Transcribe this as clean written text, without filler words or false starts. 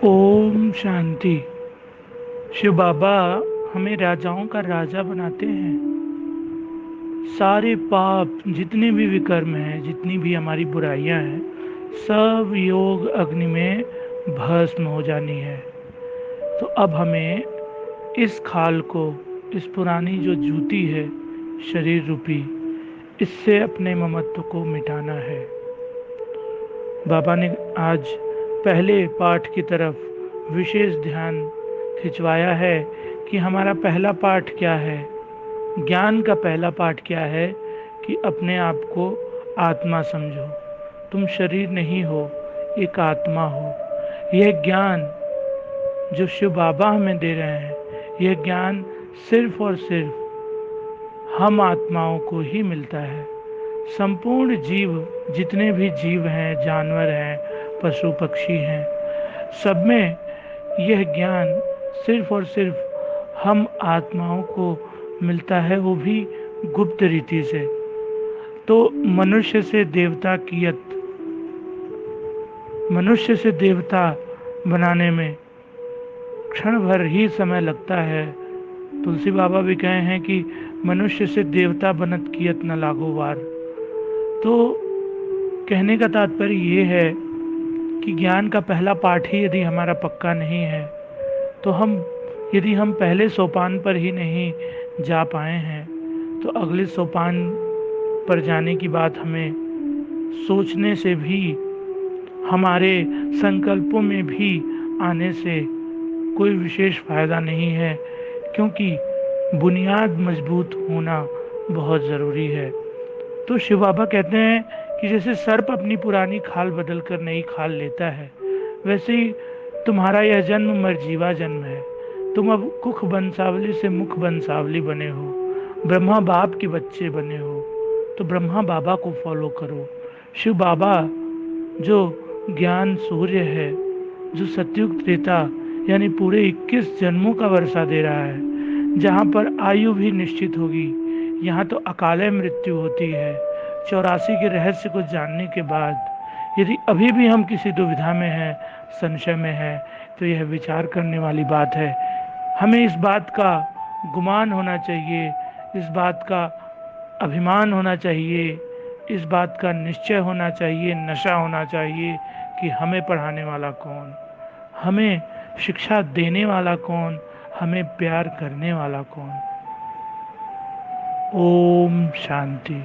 ओम शांति। शिव बाबा हमें राजाओं का राजा बनाते हैं। सारे पाप जितने भी विकर्म हैं, जितनी भी हमारी बुराइयां हैं, सब योग अग्नि में भस्म हो जानी है। तो अब हमें इस खाल को, इस पुरानी जो जूती है शरीर रूपी, इससे अपने ममत्व को मिटाना है। बाबा ने आज पहले पाठ की तरफ विशेष ध्यान खिंचवाया है कि हमारा पहला पाठ क्या है। ज्ञान का पहला पाठ क्या है कि अपने आप को आत्मा समझो। तुम शरीर नहीं हो, एक आत्मा हो। यह ज्ञान जो शिव बाबा हमें दे रहे हैं, यह ज्ञान सिर्फ और सिर्फ हम आत्माओं को ही मिलता है। संपूर्ण जीव, जितने भी जीव हैं, जानवर हैं, पशु पक्षी हैं, सब में यह ज्ञान सिर्फ और सिर्फ हम आत्माओं को मिलता है, वो भी गुप्त रीति से। तो मनुष्य से देवता बनाने में क्षण भर ही समय लगता है। तुलसी बाबा भी कहे हैं कि मनुष्य से देवता बनत कियत न लागो वार। तो कहने का तात्पर्य ये है कि ज्ञान का पहला पाठ ही यदि हमारा पक्का नहीं है, तो यदि हम पहले सोपान पर ही नहीं जा पाए हैं, तो अगले सोपान पर जाने की बात हमें सोचने से भी, हमारे संकल्पों में भी आने से कोई विशेष फायदा नहीं है, क्योंकि बुनियाद मजबूत होना बहुत ज़रूरी है। तो शिव बाबा कहते हैं कि जैसे सर्प अपनी पुरानी खाल बदल कर नई खाल लेता है, वैसे ही तुम्हारा यह जन्म मरजीवा जन्म है। तुम अब कुख बंसावली से मुख बंसावली बने हो, ब्रह्मा बाप के बच्चे बने हो। तो ब्रह्मा बाबा को फॉलो करो। शिव बाबा जो ज्ञान सूर्य है, जो सतयुग त्रेता यानी पूरे 21 जन्मों का वर्षा दे रहा है, जहाँ पर आयु भी निश्चित होगी, यहाँ तो अकाले मृत्यु होती है। 84 के रहस्य को जानने के बाद यदि अभी भी हम किसी दुविधा में हैं, संशय में हैं, तो यह विचार करने वाली बात है। हमें इस बात का गुमान होना चाहिए, इस बात का अभिमान होना चाहिए, इस बात का निश्चय होना चाहिए, नशा होना चाहिए कि हमें पढ़ाने वाला कौन, हमें शिक्षा देने वाला कौन, हमें प्यार करने वाला कौन। ओम शांति।